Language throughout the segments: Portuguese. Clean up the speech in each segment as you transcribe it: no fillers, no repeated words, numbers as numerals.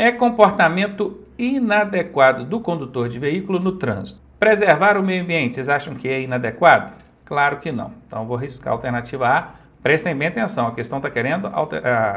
É comportamento inadequado do condutor de veículo no trânsito. Preservar o meio ambiente, vocês acham que é inadequado? Claro que não. Então, eu vou riscar a alternativa A. Prestem bem atenção, a questão está querendo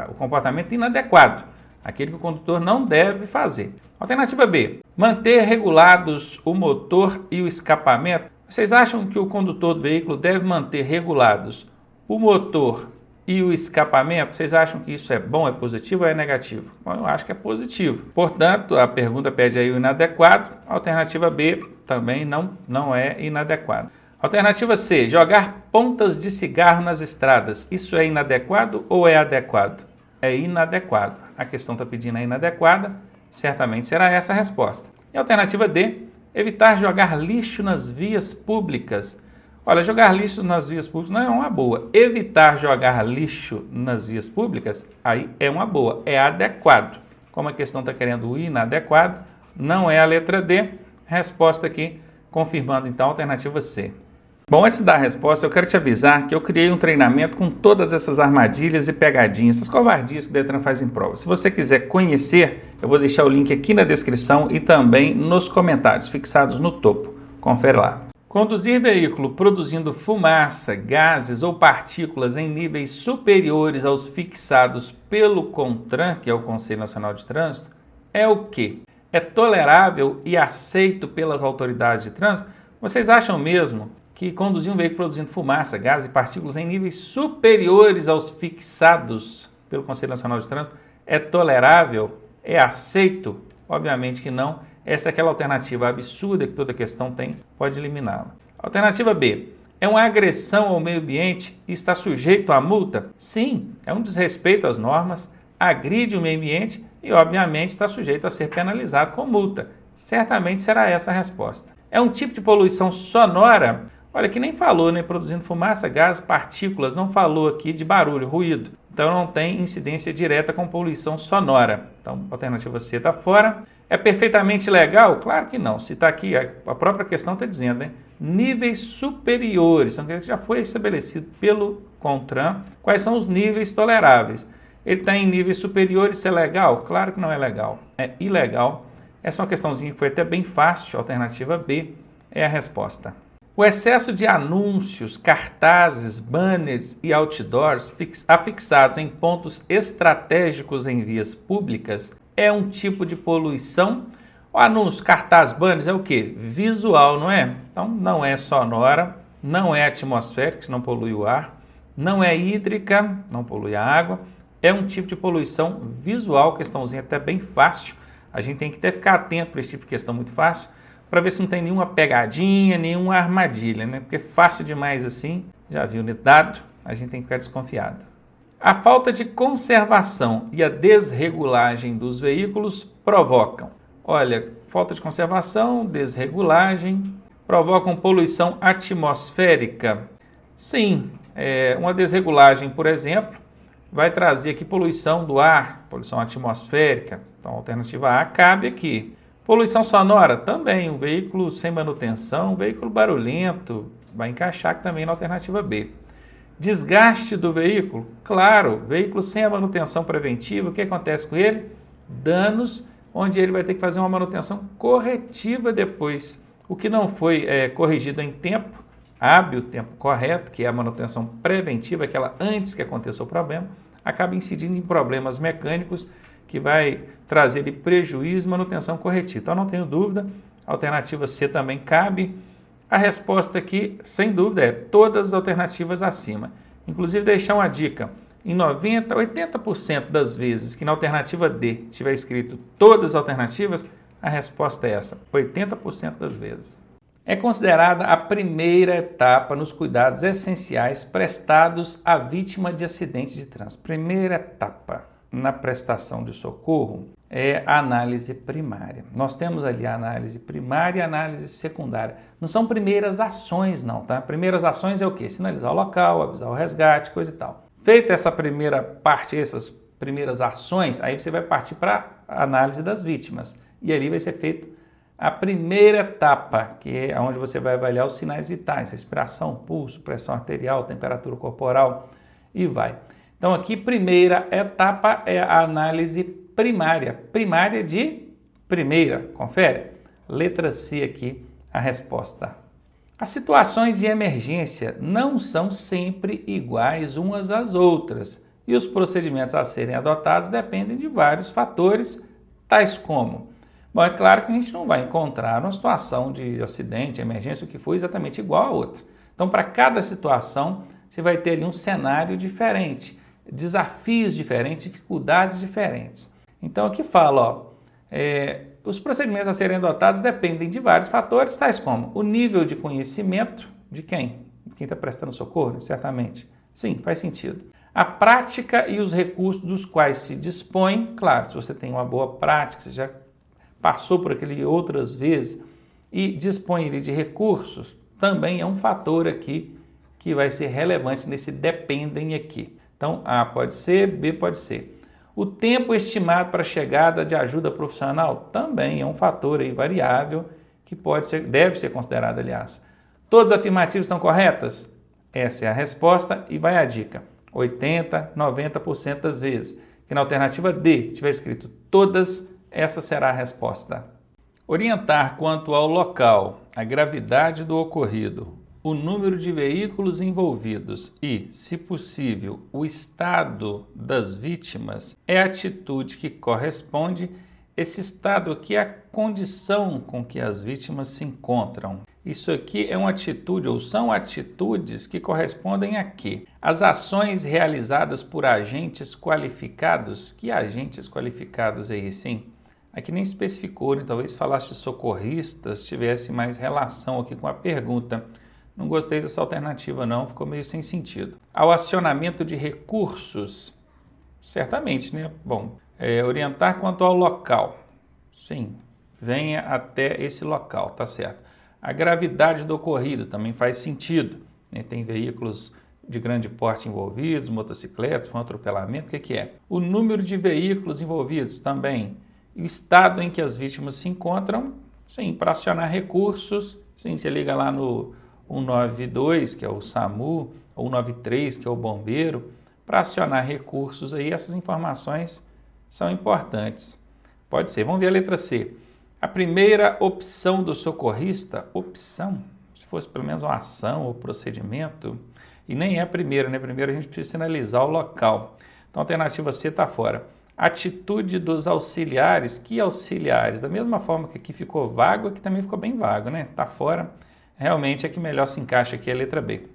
o comportamento inadequado, aquele que o condutor não deve fazer. Alternativa B. Manter regulados o motor e o escapamento. Vocês acham que o condutor do veículo deve manter regulados o motor e o escapamento? Vocês acham que isso é bom, é positivo ou é negativo? Bom, eu acho que é positivo. Portanto, a pergunta pede aí o inadequado. A alternativa B também não é inadequado. Alternativa C. Jogar pontas de cigarro nas estradas. Isso é inadequado ou é adequado? É inadequado. A questão está pedindo a inadequada. Certamente será essa a resposta. E a alternativa D. Evitar jogar lixo nas vias públicas. Olha, jogar lixo nas vias públicas não é uma boa. Evitar jogar lixo nas vias públicas, aí é uma boa, é adequado. Como a questão está querendo o inadequado, não é a letra D. Resposta aqui, confirmando então a alternativa C. Bom, antes da resposta, eu quero te avisar que eu criei um treinamento com todas essas armadilhas e pegadinhas, essas covardias que o Detran faz em prova. Se você quiser conhecer, eu vou deixar o link aqui na descrição e também nos comentários, fixados no topo. Confere lá. Conduzir veículo produzindo fumaça, gases ou partículas em níveis superiores aos fixados pelo CONTRAN, que é o Conselho Nacional de Trânsito, é o quê? É tolerável e aceito pelas autoridades de trânsito? Vocês acham mesmo que conduzir um veículo produzindo fumaça, gases e partículas em níveis superiores aos fixados pelo Conselho Nacional de Trânsito é tolerável? É aceito? Obviamente que não. Essa é aquela alternativa absurda que toda questão tem, pode eliminá-la. Alternativa B. É uma agressão ao meio ambiente e está sujeito à multa? Sim, é um desrespeito às normas, agride o meio ambiente e, obviamente, está sujeito a ser penalizado com multa. Certamente será essa a resposta. É um tipo de poluição sonora? Olha, que nem falou, né? Produzindo fumaça, gases, partículas, não falou aqui de barulho, ruído. Então não tem incidência direta com poluição sonora. Então a alternativa C está fora. É perfeitamente legal? Claro que não. Se está aqui, a própria questão está dizendo, né? Níveis superiores. Então já foi estabelecido pelo CONTRAN quais são os níveis toleráveis. Ele está em níveis superiores, isso é legal? Claro que não é legal. É ilegal. Essa é uma questãozinha que foi até bem fácil. A alternativa B é a resposta. O excesso de anúncios, cartazes, banners e outdoors afixados em pontos estratégicos em vias públicas é um tipo de poluição? O anúncio, cartaz, banners é o quê? Visual, não é? Então não é sonora, não é atmosférica, que não polui o ar, não é hídrica, não polui a água, é um tipo de poluição visual, questãozinha até bem fácil. A gente tem que até ficar atento para esse tipo de questão muito fácil, para ver se não tem nenhuma pegadinha, nenhuma armadilha, né? Porque fácil demais assim, já viu, né? Dado, a gente tem que ficar desconfiado. A falta de conservação e a desregulagem dos veículos provocam. Olha, falta de conservação, desregulagem, provocam poluição atmosférica. Sim, uma desregulagem, por exemplo, vai trazer aqui poluição do ar, poluição atmosférica. Então, a alternativa A cabe aqui. Poluição sonora, também, um veículo sem manutenção, um veículo barulhento, vai encaixar aqui também na alternativa B. Desgaste do veículo, claro, veículo sem a manutenção preventiva, o que acontece com ele? Danos, onde ele vai ter que fazer uma manutenção corretiva depois. O que não foi corrigido em tempo hábil, tempo correto, que é a manutenção preventiva, aquela antes que aconteça o problema, acaba incidindo em problemas mecânicos que vai trazer de prejuízo e manutenção corretiva. Então, não tenho dúvida, a alternativa C também cabe. A resposta aqui, sem dúvida, é todas as alternativas acima. Inclusive, deixar uma dica, em 90%, 80% das vezes que na alternativa D tiver escrito todas as alternativas, a resposta é essa, 80% das vezes. É considerada a primeira etapa nos cuidados essenciais prestados à vítima de acidente de trânsito. Primeira etapa na prestação de socorro é a análise primária. Nós temos ali a análise primária e a análise secundária. Não são primeiras ações não, tá? Primeiras ações é o quê? Sinalizar o local, avisar o resgate, coisa e tal. Feita essa primeira parte, essas primeiras ações, aí você vai partir para a análise das vítimas. E ali vai ser feito a primeira etapa, que é onde você vai avaliar os sinais vitais, respiração, pulso, pressão arterial, temperatura corporal e vai. Então aqui, primeira etapa é a análise primária. Primária de primeira. Confere? Letra C aqui, a resposta. As situações de emergência não são sempre iguais umas às outras e os procedimentos a serem adotados dependem de vários fatores, tais como... Bom, é claro que a gente não vai encontrar uma situação de acidente, emergência, o que for exatamente igual a outra. Então, para cada situação, você vai ter ali um cenário diferente, desafios diferentes, dificuldades diferentes. Então, aqui fala, ó, os procedimentos a serem adotados dependem de vários fatores, tais como o nível de conhecimento de quem? Quem está prestando socorro, certamente. Sim, faz sentido. A prática e os recursos dos quais se dispõe, claro, se você tem uma boa prática, você já passou por aquele outras vezes e dispõe de recursos, também é um fator aqui que vai ser relevante nesse dependem aqui. Então, A pode ser, B pode ser. O tempo estimado para a chegada de ajuda profissional também é um fator aí variável que deve ser considerado, aliás. Todas as afirmativas estão corretas? Essa é a resposta e vai a dica. 80%, 90% das vezes. Que na alternativa D tiver escrito todas, essa será a resposta. Orientar quanto ao local, a gravidade do ocorrido, o número de veículos envolvidos e, se possível, o estado das vítimas é a atitude que corresponde. Esse estado aqui é a condição com que as vítimas se encontram. Isso aqui é uma atitude ou são atitudes que correspondem a quê? As ações realizadas por agentes qualificados. Que agentes qualificados aí, sim? Aqui nem especificou, né? Talvez falasse de socorristas, tivesse mais relação aqui com a pergunta. Não gostei dessa alternativa não, ficou meio sem sentido. Ao acionamento de recursos, certamente, né? Bom, orientar quanto ao local. Sim, venha até esse local, tá certo. A gravidade do ocorrido também faz sentido, né? Tem veículos de grande porte envolvidos, motocicletas, com atropelamento, o que é? O número de veículos envolvidos também. O estado em que as vítimas se encontram, sim, para acionar recursos, sim, você liga lá no 192, que é o SAMU, ou 193, que é o bombeiro, para acionar recursos aí, essas informações são importantes. Pode ser, vamos ver a letra C. A primeira opção do socorrista, opção, se fosse pelo menos uma ação ou procedimento, e nem é a primeira, né? Primeiro a gente precisa sinalizar o local. Então a alternativa C está fora. Atitude dos auxiliares, que auxiliares? Da mesma forma que aqui ficou vago, aqui também ficou bem vago, né? Está fora. Realmente é que melhor se encaixa aqui a letra B.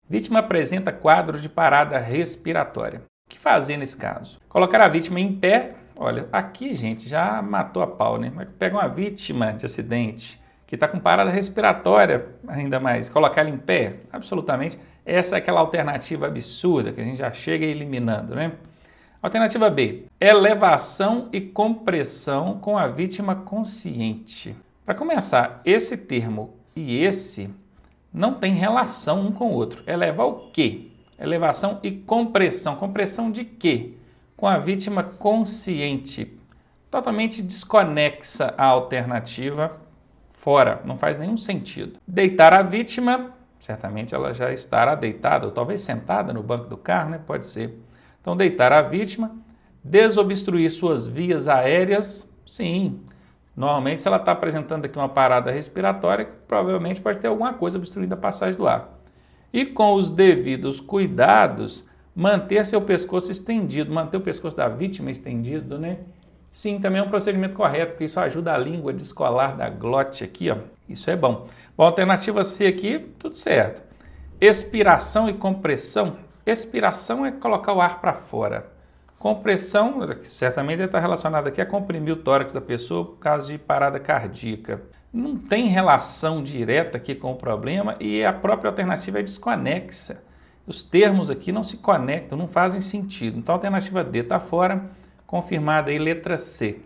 Vítima apresenta quadro de parada respiratória. O que fazer nesse caso? Colocar a vítima em pé. Olha, aqui, gente, já matou a pau, né? Mas pega uma vítima de acidente que está com parada respiratória, ainda mais, colocar ela em pé, absolutamente. Essa é aquela alternativa absurda que a gente já chega eliminando, né? Alternativa B, elevação e compressão com a vítima consciente. Para começar, esse termo e esse não tem relação um com o outro. Elevar o quê? Elevação e compressão. Compressão de quê? Com a vítima consciente. Totalmente desconexa a alternativa, fora, não faz nenhum sentido. Deitar a vítima, certamente ela já estará deitada, ou talvez sentada no banco do carro, né? Pode ser. Então, deitar a vítima, desobstruir suas vias aéreas, sim. Normalmente, se ela está apresentando aqui uma parada respiratória, provavelmente pode ter alguma coisa obstruindo a passagem do ar. E com os devidos cuidados, manter seu pescoço estendido, manter o pescoço da vítima estendido, né? Sim, também é um procedimento correto, porque isso ajuda a língua a descolar da glote aqui, ó. Isso é bom. Bom, alternativa C aqui, tudo certo. Expiração e compressão. Expiração é colocar o ar para fora. Compressão, que certamente deve estar relacionada aqui a comprimir o tórax da pessoa por causa de parada cardíaca. Não tem relação direta aqui com o problema e a própria alternativa é desconexa. Os termos aqui não se conectam, não fazem sentido. Então a alternativa D está fora, confirmada aí letra C.